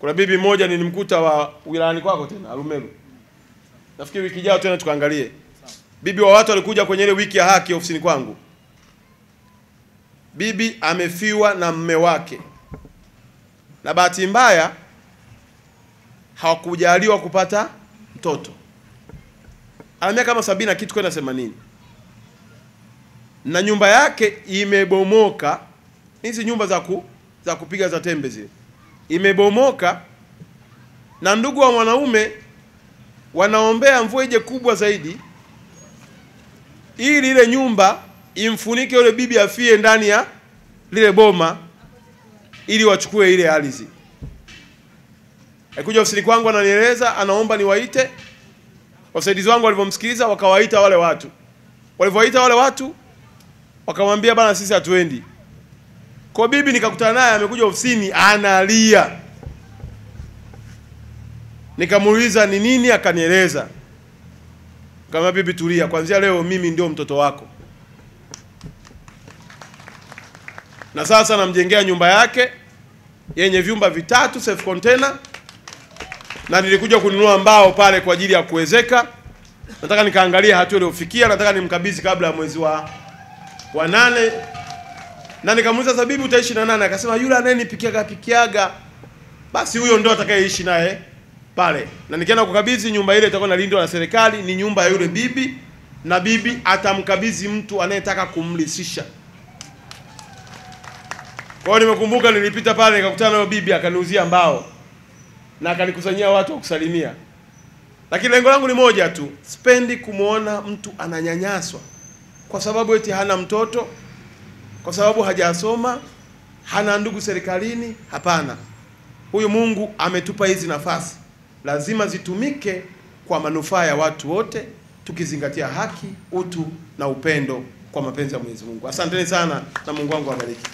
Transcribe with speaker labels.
Speaker 1: Kuna bibi moja nilimkuta wa wilayani kwako tena Arumeru. Nafikiri wiki ijayo tena tukaangalie. Bibi wa watu walikuja kwenye ile wiki ya haki ofisini kwangu. Bibi amefiwa na mume wake. Na bahati mbaya hawakujaliwa kupata mtoto. Ana miaka kama 70 kitu kwenda 80. Na nyumba yake imebomoka. Hizi nyumba za kupiga za tembe zile. Imebomoka na ndugu wa mwanaume wanaombea mvua ije kubwa zaidi ili ile nyumba imfunike yule bibi afie ndani ya lile boma ili wachukue ile ardhi. Alikuja ofisini kwangu ananieleza, anaomba niwaite. Wasaidizi wangu walivomsikiliza wakawaita wale watu. Walivyowaita wale watu wakamwambia bana sisi hatuendi. Kwa bibi nikakutana naye amekuja ofisini analia. Nikamuuliza ni nini, akanieleza. Kama bibi tulia, kuanzia leo mimi ndio mtoto wako. Na sasa namjengea nyumba yake yenye vyumba 3 self container, na nilikuja kununua mbao pale kwa ajili ya kuwezeka. Nataka nikaangalia hatua iliyofikia, nataka nimkabidhi kabla ya mwezi wa 8. Na nikamuuliza sababu utaishi na nani? Akasema yule anayenipikiaga basi huyo ndio atakayeishi naye pale. Na nikienda kukabidhi nyumba ile itakuwa inalindwa na serikali, ni nyumba ya yule bibi, na bibi atamkabidhi mtu anayetaka kumlisisha. Kwa hiyo nimekumbuka nilipita pale nikakutana na bibi akaniuzia mbao na akanikusanyia watu wa kusalimia. Lakini lengo langu ni moja tu, sipendi kumuona mtu ananyanyaswa kwa sababu eti hana mtoto, kwa sababu hajasoma, hana ndugu serikalini. Hapana. Huyu Mungu ametupa hizi nafasi, lazima zitumike kwa manufaa ya watu wote, tukizingatia haki, utu na upendo kwa mapenzi ya Mwenyezi Mungu. Asanteni sana na Mungu wangu awabariki.